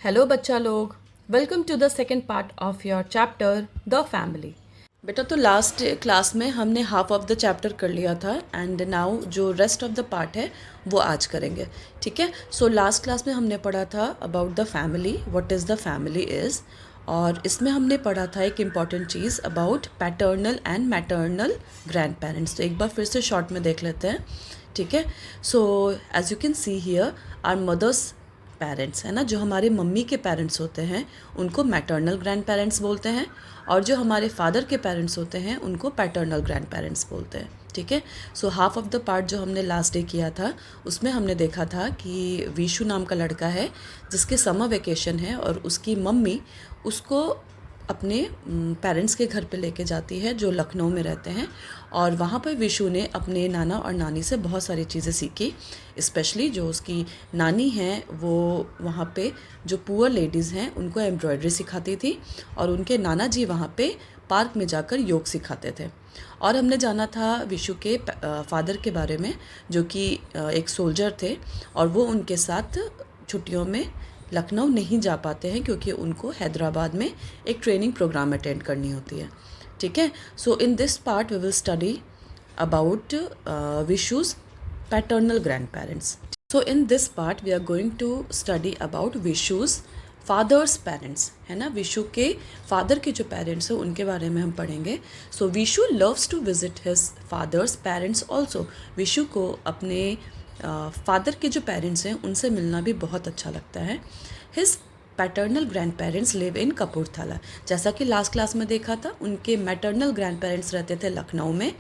Hello बच्चा लोग, welcome to the second part of your chapter the family. बेटा तो लास्ट क्लास में हमने हाफ ऑफ द चैप्टर कर लिया था एंड नाउ जो रेस्ट ऑफ द पार्ट है वो आज करेंगे। ठीक है, सो लास्ट क्लास में हमने पढ़ा था about the family, what is the family is, और इसमें हमने पढ़ा था एक important cheese about paternal and maternal grand parents. तो एक बार फिर से शॉर्ट में देख लेते हैं। ठीक है, so as you can see here are mother's parents, है ना, जो हमारे मम्मी के पेरेंट्स होते हैं उनको मैटर्नल ग्रैंड पेरेंट्स बोलते हैं, और जो हमारे फादर के पेरेंट्स होते हैं उनको पैटर्नल ग्रैंड पेरेंट्स बोलते हैं। ठीक है, so half of the part जो हमने लास्ट डे किया था उसमें हमने देखा था कि विशु नाम का लड़का है जिसके समर वेकेशन है और उसकी मम्मी उसको अपने पेरेंट्स के घर पे लेके जाती है जो लखनऊ में रहते हैं, और वहाँ पर विशु ने अपने नाना और नानी से बहुत सारी चीज़ें सीखी। स्पेशली जो उसकी नानी हैं वो वहाँ पे जो पुअर लेडीज़ हैं उनको एम्ब्रॉयडरी सिखाती थी, और उनके नाना जी वहाँ पे पार्क में जाकर योग सिखाते थे। और हमने जाना था विशु के फादर के बारे में जो कि एक सोल्जर थे, और वो उनके साथ छुट्टियों में लखनऊ नहीं जा पाते हैं क्योंकि उनको हैदराबाद में एक ट्रेनिंग प्रोग्राम अटेंड करनी होती है। ठीक है, so in this part we will study about Vishu's paternal grand parents. So in this part we are going to study about Vishu's father's parents, है ना, विशु के फादर के जो पेरेंट्स हैं उनके बारे में हम पढ़ेंगे। So Vishu loves to visit his father's parents also. Vishu को अपने फादर के जो पेरेंट्स हैं उनसे मिलना भी बहुत अच्छा लगता है। His paternal grand parents live in Kapurthala. जैसा कि लास्ट क्लास में देखा था उनके मैटर्नल ग्रैंड पेरेंट्स रहते थे लखनऊ में,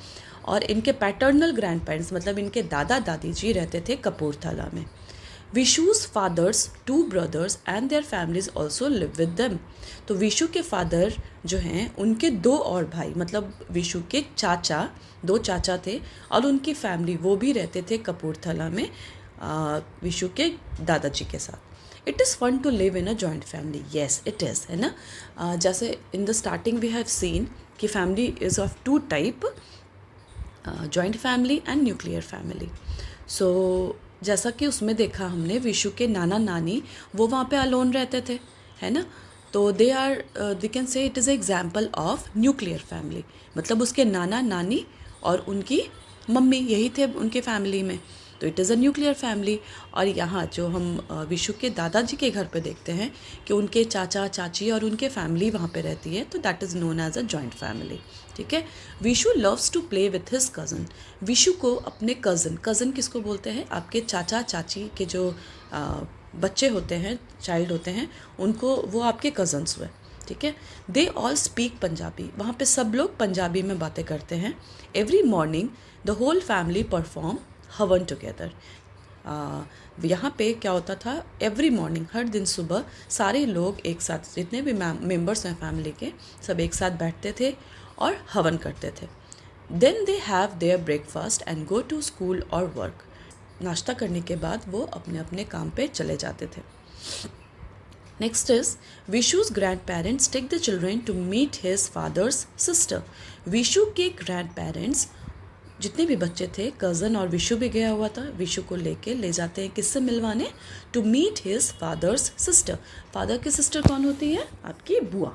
और इनके पैटर्नल ग्रैंड पेरेंट्स मतलब इनके दादा दादी जी रहते थे कपूरथला में। Vishu's father's two brothers and their families also live with them. तो विशु के फादर जो हैं उनके दो और भाई, मतलब विशु के चाचा, दो चाचा थे, और उनकी फैमिली वो भी रहते थे कपूरथला में विशु के दादाजी के साथ। It is fun to live in a joint family, yes it is, है ना। जैसे in the starting we have seen कि family is of two type, joint family and nuclear family. So जैसा कि उसमें देखा हमने विशु के नाना नानी वो वहाँ पे अलोन रहते थे, है ना। तो they can say it is a example of nuclear family, मतलब उसके नाना नानी और उनकी मम्मी यही थे उनके फैमिली में, तो it is a nuclear family. और यहाँ जो हम विशु के दादाजी के घर पे देखते हैं कि उनके चाचा चाची और उनके फैमिली वहाँ पे रहती है, तो that is known as a joint family. ठीक है, Vishu loves to play with his cousin. Vishu को अपने कज़न किसको बोलते हैं, आपके चाचा चाची के जो बच्चे होते हैं, चाइल्ड होते हैं, उनको वो आपके कज़न्स हुए। ठीक है, दे ऑल स्पीक पंजाबी। वहाँ पे सब लोग पंजाबी में बातें करते हैं। Every morning the whole family perform havan together. यहाँ पे क्या होता था, एवरी मॉर्निंग हर दिन सुबह सारे लोग एक साथ, जितने भी मेंबर्स हैं फैमिली के, सब एक साथ बैठते थे और हवन करते थे। Then they have their breakfast and go to school और वर्क। नाश्ता करने के बाद वो अपने अपने काम पे चले जाते थे। Next is Vishu's grand parents take the children to meet his father's sister. Vishu के ग्रैंड पेरेंट्स जितने भी बच्चे थे, कज़न और विशु भी गया हुआ था, विशु को लेके ले जाते हैं किससे मिलवाने, to meet his father's sister. Father की सिस्टर कौन होती है, आपकी बुआ।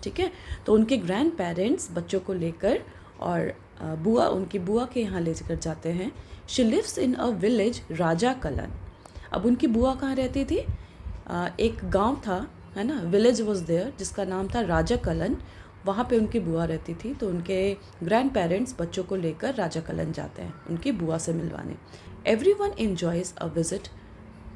ठीक है, तो उनके ग्रैंड पेरेंट्स बच्चों को लेकर और बुआ, उनकी बुआ के यहाँ ले कर जाते हैं। She lives in a village Raja Kalan. अब उनकी बुआ कहाँ रहती थी, एक गांव था, है ना, विलेज वॉज देयर जिसका नाम था राजा कलन, वहाँ पे उनकी बुआ रहती थी। तो उनके ग्रैंड पेरेंट्स बच्चों को लेकर राजा कलन जाते हैं उनकी बुआ से मिलवाने। Every one enjoys a visit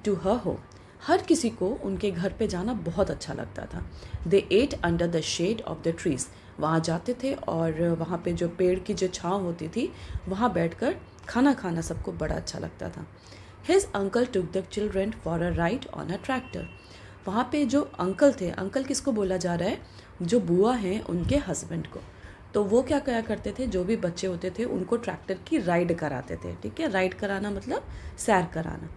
to her home. हर किसी को उनके घर पे जाना बहुत अच्छा लगता था। They eat under the shade of the trees. वहाँ जाते थे और वहाँ पे जो पेड़ की जो छाँव होती थी वहाँ बैठकर खाना खाना सबको बड़ा अच्छा लगता था। His uncle took the children for a ride on a tractor. वहाँ पे जो अंकल थे, अंकल किसको बोला जा रहा है, जो बुआ हैं उनके हस्बैंड को। तो वो क्या करा करते थे, जो भी बच्चे होते थे उनको ट्रैक्टर की राइड कराते थे। ठीक है, राइड कराना मतलब सैर कराना।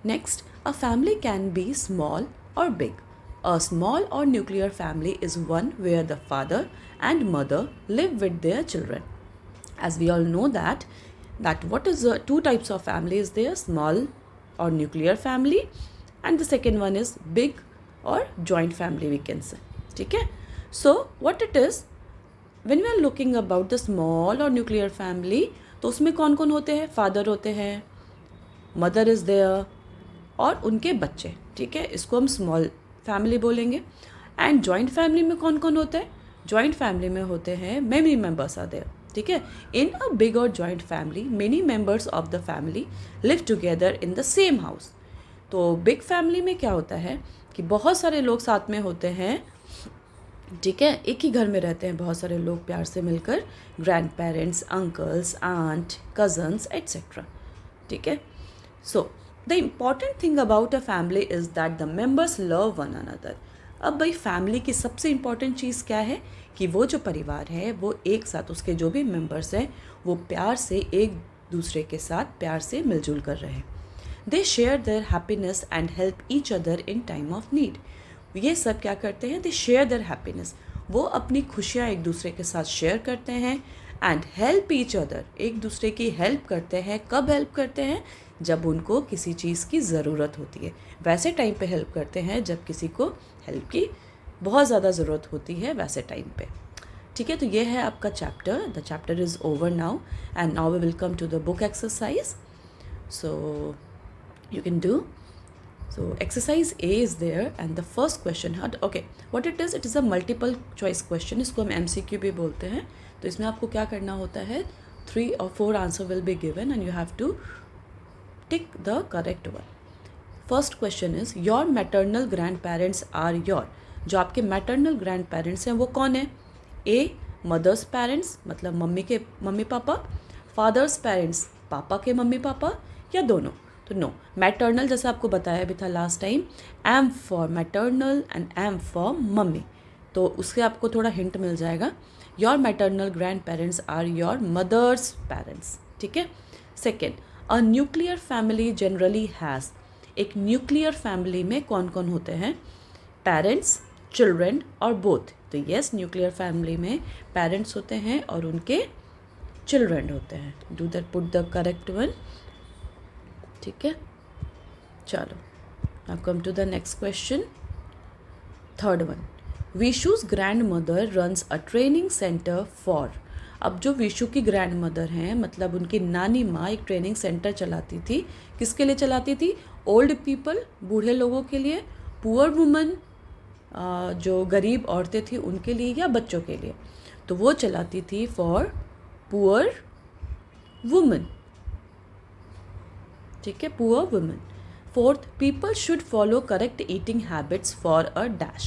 Next, a family can be small or big. A small or nuclear family is one where the father and mother live with their children. As we all know that what is the two types of family is there, small or nuclear family, and the second one is big और joint family we can say, ठीक है। So what it is, when we are looking about the small or nuclear family, तो उसमें कौन कौन होते हैं? Father होते हैं, मदर इज़ देयर और उनके बच्चे, ठीक है, इसको हम स्मॉल फैमिली बोलेंगे। एंड जॉइंट फैमिली में कौन कौन होता है? जॉइंट फैमिली में होते हैं मेनी मेंबर्स आर देयर, ठीक है। इन अ बिग और joint family many members of the family live together in the same house. तो बिग फैमिली में क्या होता है कि बहुत सारे लोग साथ में होते हैं, ठीक है, एक ही घर में रहते हैं बहुत सारे लोग प्यार से मिलकर, grandparents, uncles, aunt, cousins etcetera, ठीक है। So the important thing about a family is that the members love one another. अब भाई फैमिली की सबसे इम्पॉर्टेंट चीज़ क्या है कि वो जो परिवार है वो एक साथ, उसके जो भी मेंबर्स हैं वो प्यार से एक दूसरे के साथ प्यार से मिलजुल कर रहे हैं। They share their happiness and help each other in time of need. ये सब क्या करते हैं? दे शेयर देयर हैप्पीनेस, वो अपनी खुशियाँ एक दूसरे के साथ शेयर करते हैं। एंड हेल्प ईच अदर, एक दूसरे की हेल्प करते हैं। कब हेल्प करते हैं? जब उनको किसी चीज़ की ज़रूरत होती है, वैसे टाइम पे हेल्प करते हैं जब किसी को हेल्प की बहुत ज़्यादा ज़रूरत होती है, वैसे टाइम पे, ठीक है। तो ये है आपका chapter, the chapter is over now and now we will come to the book exercise. So you can do. So exercise A is there and the first question, okay, what it is a multiple choice question, इसको हम MCQ भी बोलते हैं। तो इसमें आपको क्या करना होता है, 3 or 4 answer will be given and you have to tick the correct one. First question is your maternal grandparents are your, जो आपके maternal grandparents हैं वो कौन है? A मदर्स पेरेंट्स, मतलब मम्मी के मम्मी पापा, फादर्स पेरेंट्स पापा के मम्मी पापा, या दोनों? तो नो, मैटर्नल जैसा आपको बताया भी था last time, M for maternal and M for mummy, तो उससे आपको थोड़ा हिंट मिल जाएगा। Your maternal grandparents are your mother's parents, ठीक है। Second, a nuclear family generally has, एक न्यूक्लियर फैमिली में कौन कौन होते हैं? पेरेंट्स, चिल्ड्रन और बोथ। तो यस, न्यूक्लियर फैमिली में पेरेंट्स होते हैं और उनके चिल्ड्रन होते हैं। Do that, put the correct one, ठीक है। चलो, now come to the next question, third one. Vishu's grand mother runs a training centre for. अब जो विशु की ग्रैंड मदर हैं, मतलब उनकी नानी माँ एक ट्रेनिंग सेंटर चलाती थी। किसके लिए चलाती थी? ओल्ड पीपल, बूढ़े लोगों के लिए, पुअर वुमन, जो गरीब औरतें थी उनके लिए, या बच्चों के लिए? तो वो चलाती थी फॉर पुअर वुमन, ठीक है, poor women. Fourth, people should follow correct eating habits for a dash.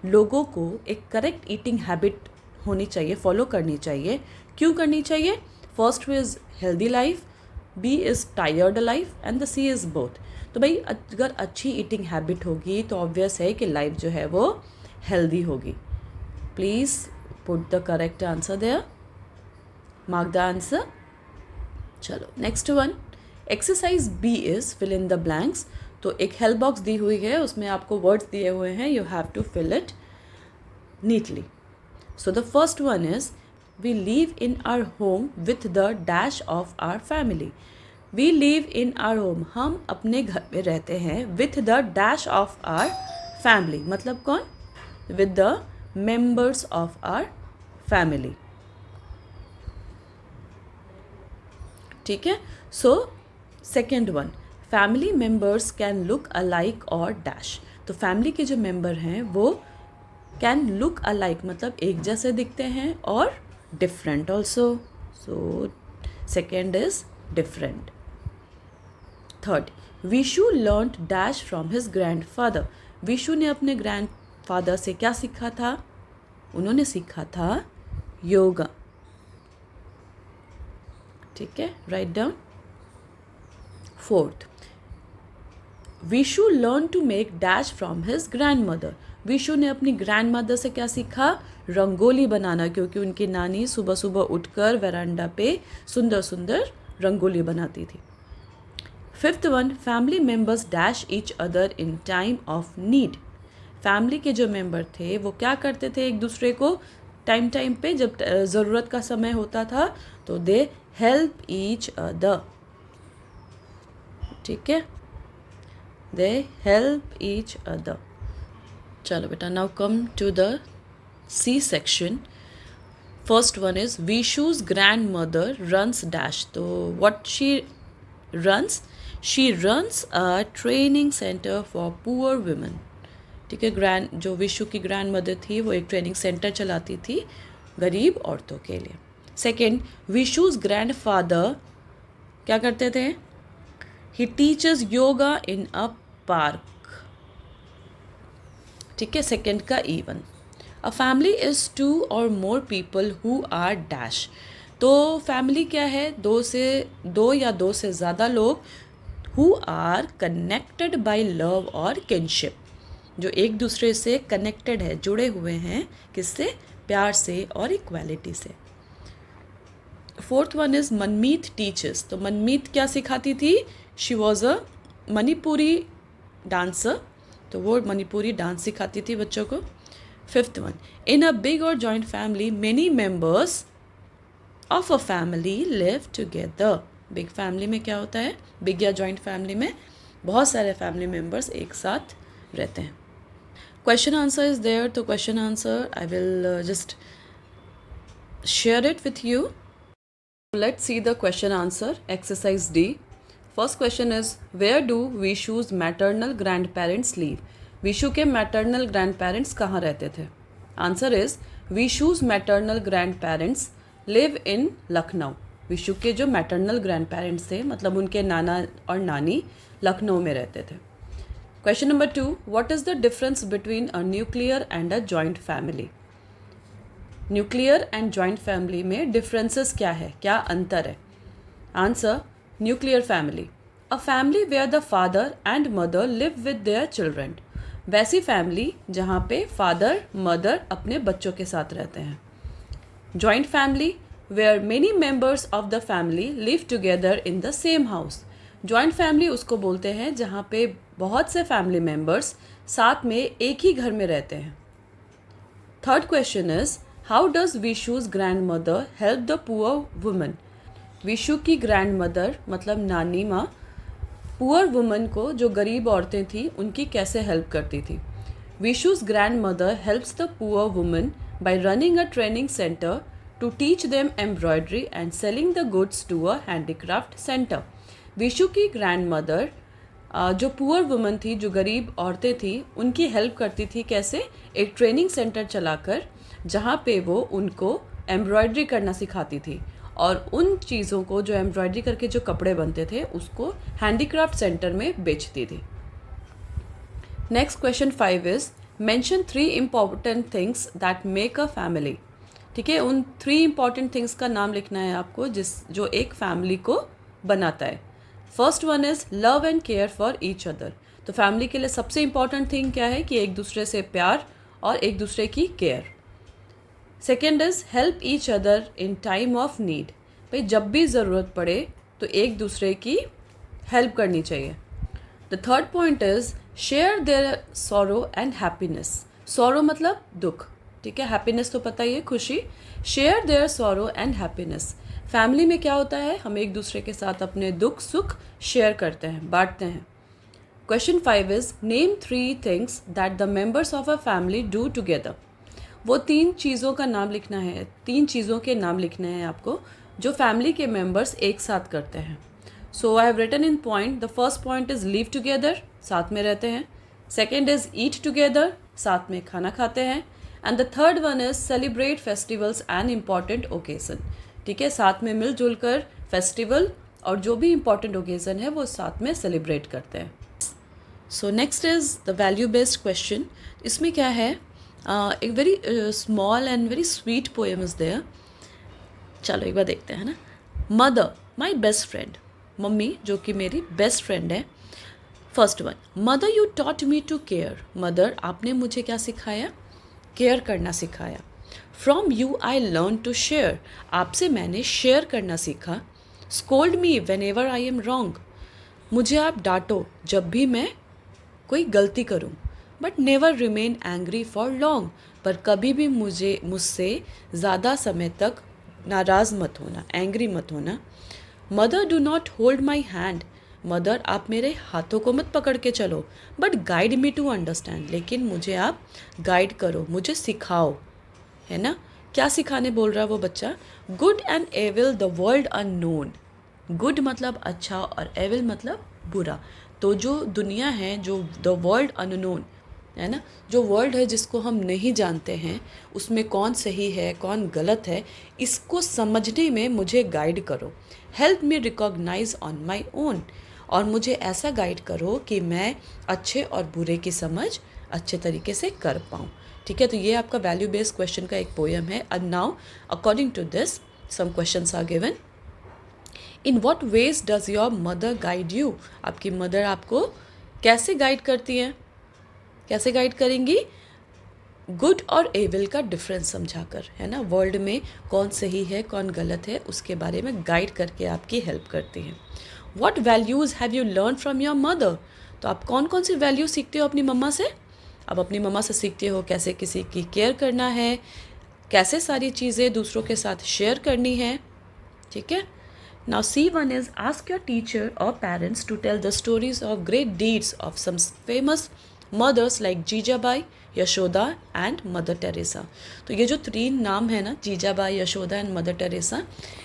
लोगों को एक करेक्ट ईटिंग हैबिट होनी चाहिए, फॉलो करनी चाहिए। क्यों करनी चाहिए? First is healthy life, B is tired life and the C is both. तो भाई अगर अच्छी ईटिंग हैबिट होगी तो ऑब्वियस है कि लाइफ जो है वो हेल्दी होगी। Please put the correct answer there, mark the answer. चलो next one, exercise B is fill in the blanks. तो एक हेल्प बॉक्स दी हुई है, उसमें आपको वर्ड्स दिए हुए हैं, you have to fill it neatly. So the first one is we live in our home with the dash of our family. We live in our home, हम अपने घर में रहते हैं, with the dash of our family, मतलब कौन? With the members of our family, ठीक है। So second one, family members can look alike or dash. तो फैमिली के जो मेंबर हैं वो कैन लुक अलाइक, मतलब एक जैसे दिखते हैं, और different also. So second is different. Third, Vishu learned dash from his grand father. Vishu ने अपने ग्रैंड फादर से क्या सीखा था? उन्होंने सीखा था योगा, ठीक है, write down. Fourth, Vishu learn to make dash from his grandmother. Vishu ने अपनी ग्रैंड मदर से क्या सीखा? रंगोली बनाना, क्योंकि उनकी नानी सुबह सुबह उठकर वरांडा पे सुंदर सुंदर रंगोली बनाती थी। Fifth one, family members dash each other in time of need. Family के जो मेंबर थे वो क्या करते थे एक दूसरे को टाइम टाइम पे, जब ज़रूरत का समय होता था तो दे हेल्प ईच अदर, ठीक है, दे हेल्प ईच अदर। चलो बेटा, now come to the C section. First one is Vishu's grandmother runs dash. तो what she runs? She runs a training center for poor women. ठीक है, जो विशु की grand mother थी वो एक ट्रेनिंग सेंटर चलाती थी गरीब औरतों के लिए. सेकेंड, विशु's grandfather क्या करते थे? ही टीचर्स योगा इन अ पार्क. ठीक है, सेकेंड का E1. A family is 2 or more people who are dash. तो फैमिली क्या है? दो या दो से ज़्यादा लोग who are connected by love और किनशिप, जो एक दूसरे से कनेक्टेड है, जुड़े हुए हैं. किससे? प्यार से और इक्वालिटी से. Fourth one is Manmeet teachers. तो मनमीत क्या सिखाती थी? She was a Manipuri dancer. तो वो मणिपुरी डांस सिखाती थी बच्चों को. Fifth one, in a big और joint family many members of a family live together. Big family में क्या होता है? बिग या जॉइंट फैमिली में बहुत सारे फैमिली मेंबर्स एक साथ रहते हैं. Question answer is there. तो question answer I will just share it with you. Let's see the question answer. Exercise D. First question is, where do Vishu's maternal grandparents live? Vishu के maternal grandparents कहाँ रहते थे? Answer is, Vishu's maternal grandparents live in Lucknow. Vishu के जो maternal grandparents थे, मतलब उनके नाना और नानी लखनऊ में रहते थे. Question number 2. What is the difference between a nuclear and a joint family? Nuclear and joint family में डिफरेंसेस क्या है, क्या अंतर है? Answer, nuclear family, a family where the father and mother live with their children. वैसी family जहाँ पे father mother अपने बच्चों के साथ रहते हैं. Joint family where many members of the family live together in the same house. Joint family उसको बोलते हैं जहाँ पे बहुत से फैमिली मेंबर्स साथ में एक ही घर में रहते हैं. Third question is, how does Vishu's grandmother help the poor woman? Vishu की ग्रैंड मदर मतलब नानी माँ पुअर वुमन को, जो गरीब औरतें थी, उनकी कैसे हेल्प करती थी? Vishu's grand mother helps the poor woman by running a training centre to teach them embroidery and selling the goods to a handicraft centre. Vishu की ग्रैंड मदर जो पुअर वुमन थी, जो गरीब औरतें थी, उनकी हेल्प करती थी. कैसे? एक ट्रेनिंग सेंटर चलाकर, जहाँ पे वो उनको एम्ब्रॉयडरी करना सिखाती थी और उन चीज़ों को, जो एम्ब्रॉयडरी करके जो कपड़े बनते थे, उसको हैंडीक्राफ्ट सेंटर में बेचती थी. Next question 5 is, mention 3 important things that make a family. ठीक है, उन 3 इम्पॉर्टेंट थिंग्स का नाम लिखना है आपको जो एक फैमिली को बनाता है. First one is love and care for each other. तो फैमिली के लिए सबसे इम्पॉर्टेंट थिंग क्या है? कि एक दूसरे से प्यार और एक दूसरे की care. Second is help each other in time of need. भाई जब भी ज़रूरत पड़े तो एक दूसरे की हेल्प करनी चाहिए. The third point is share their sorrow and happiness. Sorrow मतलब दुख, ठीक है. हैप्पीनेस तो पता ही है, खुशी. Share their sorrow and happiness. Family में क्या होता है? हम एक दूसरे के साथ अपने दुख सुख शेयर करते हैं, बांटते हैं. Question 5 is, name 3 things that the members of a family do together. वो 3 चीज़ों का नाम लिखना है, 3 चीज़ों के नाम लिखने हैं आपको जो फैमिली के मेंबर्स एक साथ करते हैं. So I have written in point. The first point is live together, साथ में रहते हैं. सेकेंड इज़ ईट टुगेदर, साथ में खाना खाते हैं. And the third one is celebrate festivals and important occasion. ठीक है, साथ में मिलजुल कर फेस्टिवल और जो भी इम्पॉर्टेंट ओकेजन है वो साथ में सेलिब्रेट करते हैं. So next is the value based question. इसमें क्या है? एक very small and very sweet poem is there. चलो एक बार देखते हैं ना. Mother my best friend. मम्मी जो कि मेरी बेस्ट फ्रेंड है. First one, mother you taught me to care. Mother आपने मुझे क्या सिखाया? केयर करना सिखाया. From you I learn to share. आपसे मैंने शेयर करना सीखा. Scold me when ever I am wrong. मुझे आप डांटो जब भी मैं कोई गलती करूं. But never remain angry for long. पर कभी भी मुझसे ज़्यादा समय तक नाराज़ मत होना, एंग्री मत होना. Mother do not hold my hand. Mother आप मेरे हाथों को मत पकड़ के चलो, but guide me to understand, लेकिन मुझे आप गाइड करो, मुझे सिखाओ, है ना। क्या सिखाने बोल रहा है वो बच्चा? Good and evil the world unknown. Good मतलब अच्छा और एविल मतलब बुरा। तो जो दुनिया है, जो द वर्ल्ड अननोन है ना, जो वर्ल्ड है जिसको हम नहीं जानते हैं, उसमें कौन सही है कौन गलत है, इसको समझने में मुझे गाइड करो। Help me recognise on my own, और मुझे ऐसा गाइड करो कि मैं अच्छे और बुरे की समझ अच्छे तरीके से कर पाऊँ। ठीक है, तो ये आपका वैल्यू बेस्ड क्वेश्चन का एक पोएम है। And now according to this some questions are given. In what ways does your mother guide you? आपकी मदर आपको कैसे गाइड करती हैं? कैसे गाइड करेंगी? गुड और एविल का डिफरेंस समझाकर, है ना। वर्ल्ड में कौन सही है कौन गलत है उसके बारे में गाइड करके आपकी हेल्प करती हैं। What values have you learn from your mother? तो आप कौन कौन सी वैल्यू सीखते हो अपनी मम्मा से? आप अपनी मम्मा से सीखते हो कैसे किसी की केयर करना है, कैसे सारी चीज़ें दूसरों के साथ शेयर करनी है। ठीक है। Now C1 is ask your teacher or parents to tell the stories of great deeds of some famous mothers like Jijabai, Yashoda and mother Teresa. तो ये जो तीन नाम है ना, Jijabai, Yashoda and mother Teresa,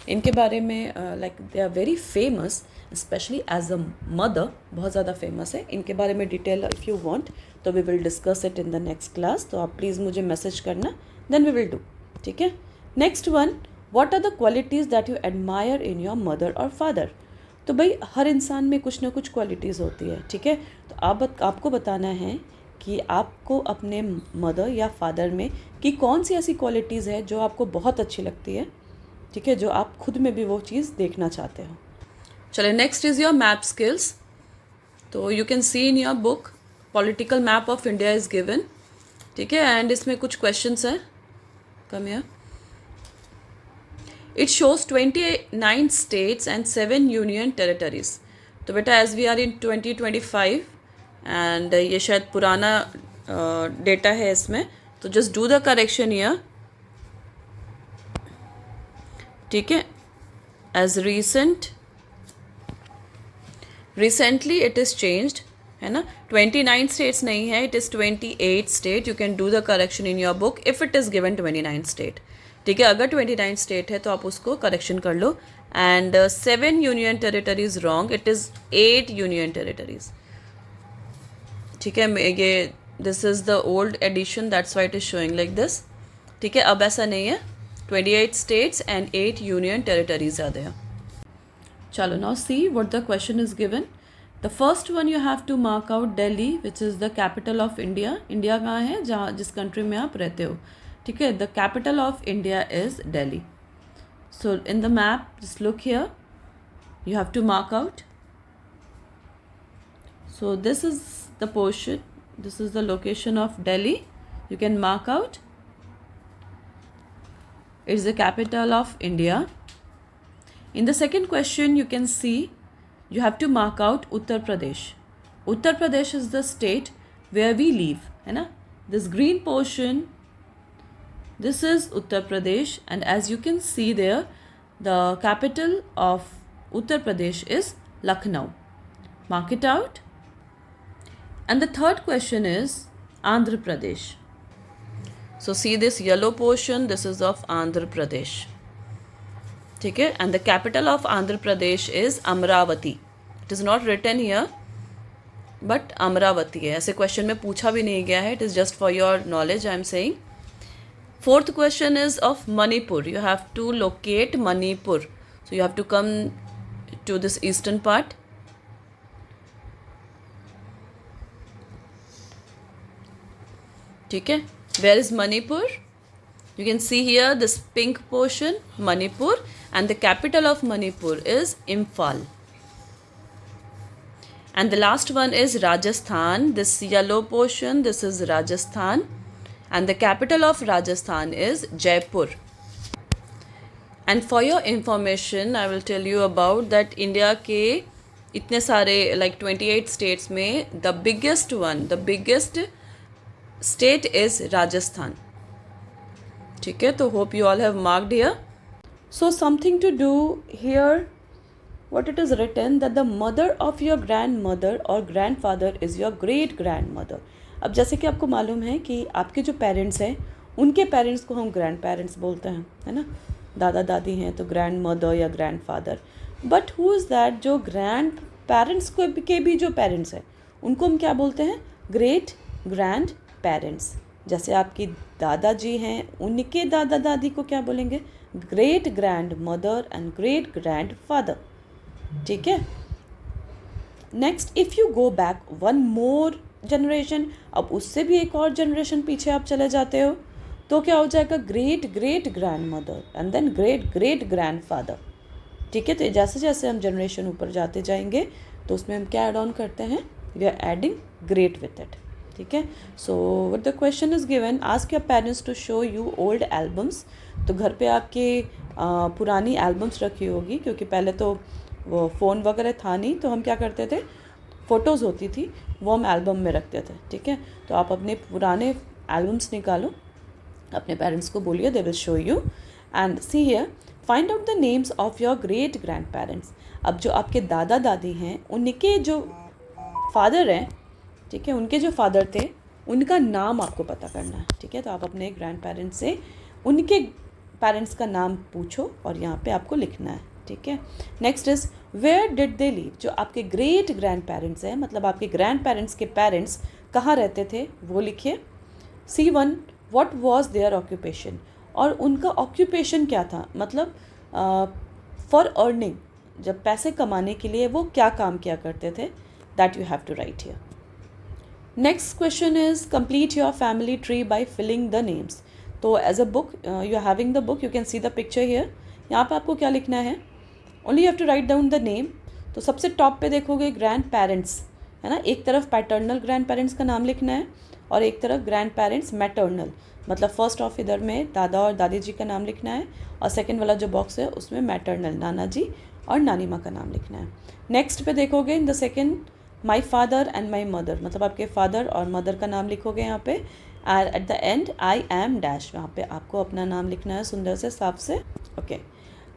इनके बारे में like they are very famous, specially as a mother बहुत ज़्यादा फेमस है। इनके बारे में डिटेल इफ़ यू वांट तो we will discuss it in the next class. तो आप प्लीज़ मुझे मैसेज करना, देन वी विल डू। ठीक है। Next one, what are the qualities that you admire in your mother or father? तो भाई हर इंसान में कुछ ना कुछ क्वालिटीज़ होती है। ठीक है, तो आपको बताना है कि आपको अपने मदर या फादर में कि कौन सी ऐसी क्वालिटीज़ है जो आपको बहुत अच्छी लगती है। ठीक है, जो आप खुद में भी वो चीज़ देखना चाहते हो। चलिए, next is your map skills. तो you can see in your book political map of India is given. ठीक है, एंड इसमें कुछ क्वेश्चंस हैं। Come here. It shows 29 states and 7 union territories. तो बेटा as we are in 2025 and ये शायद पुराना डेटा है इसमें, तो just do the correction year. ठीक है, as recently it is changed, है ना। 29 स्टेट्स नहीं है, it is 28 state. You can do the correction in your book if it is given 29 state. ठीक है, अगर 29 स्टेट है तो आप उसको करेक्शन कर लो। And 7 union territories wrong, it is 8 union territories. ठीक है, ये this is the old edition, that's why it is showing like this. ठीक है, अब ऐसा नहीं है, 28 states and 8 union territories are there. चलो, now see what the question is given. The first one you have to mark out Delhi which is the capital of India. India कहाँ है? जहाँ जिस कंट्री में आप रहते हो। ठीक है, the capital of India is Delhi. So in the map just look here, you have to mark out. So this is the portion, this is the location of Delhi. You can mark out. It's the capital of India. In the second question you can see you have to mark out Uttar Pradesh. Uttar Pradesh is the state where we live, है ना. This green portion, this is Uttar Pradesh, and as you can see there, the capital of Uttar Pradesh is Lucknow. Mark it out. And the third question is Andhra Pradesh. So see this yellow portion, this is of Andhra Pradesh. ठीक है, and the capital of Andhra Pradesh is Amravati. It is not written here, but Amravati है। ऐसे question में पूछा भी नहीं गया है, it is just for your knowledge I am saying. Fourth question is of Manipur. You have to locate Manipur. So you have to come to this eastern part. ठीक है, where is Manipur? You can see here this pink portion, Manipur, and the capital of Manipur is Imphal. And the last one is Rajasthan. This yellow portion, this is Rajasthan, and the capital of Rajasthan is Jaipur. And for your information I will tell you about that India के इतने सारे like 28 states में the biggest state is Rajasthan. ठीक है, तो hope you all have marked here. So something to do here, what it is written that the mother of your grandmother or grandfather is your great grandmother. अब जैसे कि आपको मालूम है कि आपके जो पेरेंट्स हैं उनके पेरेंट्स को हम ग्रैंड पेरेंट्स बोलते हैं, है ना, दादा दादी हैं तो ग्रैंड मदर या grand father. But who is that जो ग्रैंड पेरेंट्स के भी जो पेरेंट्स हैं उनको हम क्या बोलते हैं, ग्रेट ग्रैंड पेरेंट्स. जैसे आपकी दादाजी हैं उनके दादा दादी को क्या बोलेंगे, great grand mother and great grand father. ठीक है. Next, if you go back one more generation, अब उससे भी एक और जनरेशन पीछे आप चले जाते हो तो क्या हो जाएगा, great great grand mother and then great great grand father. ठीक है. तो जैसे जैसे हम जनरेशन ऊपर जाते जाएंगे तो उसमें हम क्या ऐड ऑन करते हैं, we are adding great with it. ठीक है. So what the question is given, ask your parents to show you old albums. तो घर पे आपके पुरानी एल्बम्स रखी होगी, क्योंकि पहले तो वो फ़ोन वगैरह था नहीं, तो हम क्या करते थे, फ़ोटोज़ होती थी वो हम एल्बम में रखते थे. ठीक है. तो आप अपने पुराने एल्बम्स निकालो, अपने पेरेंट्स को बोलिए, they will show you. And see here, find out the names of your great grand parents. अब जो आपके दादा दादी हैं उनके जो फादर हैं, ठीक है, उनके जो फादर थे उनका नाम आपको पता करना है. ठीक है. तो आप अपने ग्रैंड पेरेंट्स से उनके पेरेंट्स का नाम पूछो और यहाँ पे आपको लिखना है. ठीक है. Next is where did they leave. जो आपके ग्रेट ग्रैंड पेरेंट्स हैं, मतलब आपके ग्रैंड पेरेंट्स के पेरेंट्स कहाँ रहते थे वो लिखिए. C1, what was there occupation. और उनका ऑक्यूपेशन क्या था, मतलब फॉर अर्निंग, जब पैसे कमाने के लिए वो क्या काम किया करते थे, that you have to write here. Next question is complete your family tree by filling the names. तो as a book you are having the book, you can see the picture here. यहाँ पे आपको क्या लिखना है, only you have to write down the name. तो सबसे top पे देखोगे ग्रैंड पेरेंट्स, है ना, एक तरफ पैटर्नल ग्रैंड पेरेंट्स का नाम लिखना है और एक तरफ ग्रैंड पेरेंट्स मैटर्नल, मतलब फर्स्ट ऑफ इधर में दादा और दादी जी का नाम लिखना है और सेकंड वाला जो बॉक्स है उसमें मैटर्नल नाना जी और नानी माँ का नाम लिखना है. नेक्स्ट पे देखोगे in the second my father and my mother, मतलब आपके फादर और मदर का नाम लिखोगे यहाँ पे. At the and I am dash, वहाँ पे आपको अपना नाम लिखना है सुंदर से साफ से. Okay.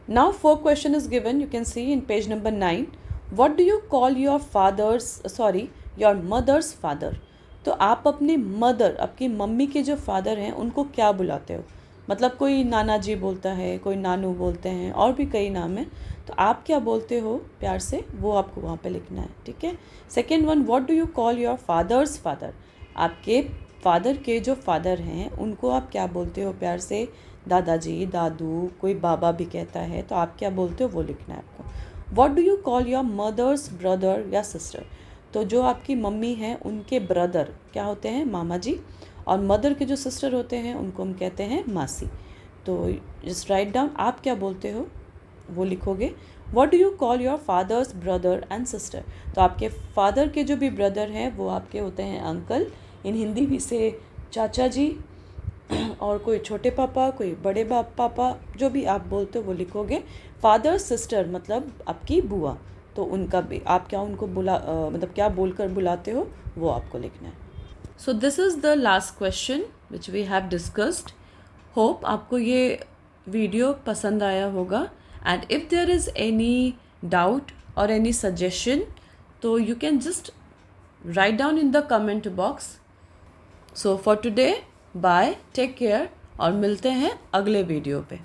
Now 4 question is given, you can see in page number 9. What do you call your your mother's father. तो आप अपने मदर, आपकी मम्मी के जो फादर हैं उनको क्या बुलाते हो, मतलब कोई नाना जी बोलता है, कोई नानू बोलते हैं, और भी कई नाम हैं, तो आप क्या बोलते हो प्यार से वो आपको वहाँ पे लिखना है. ठीक है. Second one, what do you call your fathers father. आपके फादर के जो फादर हैं उनको आप क्या बोलते हो प्यार से, दादाजी, दादू, कोई बाबा भी कहता है, तो आप क्या बोलते हो वो लिखना है आपको. What do you call your mother's brother या सिस्टर. तो जो आपकी मम्मी हैं उनके ब्रदर क्या होते हैं, मामा जी, और मदर के जो सिस्टर होते हैं उनको हम कहते हैं मासी. तो जस्ट राइट डाउन आप क्या बोलते हो वो लिखोगे. What do you call your fathers brother and sister. तो आपके फादर के जो भी ब्रदर हैं वो आपके होते हैं अंकल, इन हिंदी भी से चाचा जी, और कोई छोटे पापा, कोई बड़े पापा, जो भी आप बोलते हो वो लिखोगे. फादर सिस्टर मतलब आपकी बुआ, तो उनका भी आप क्या उनको मतलब क्या बोलकर बुलाते हो वो आपको लिखना है. So this is the last question which we have discussed. Hope आपको ये वीडियो पसंद आया होगा. And if there is any doubt और एनी सजेशन तो you can just write down in the comment box. So for today bye, take care, और मिलते हैं अगले वीडियो पे.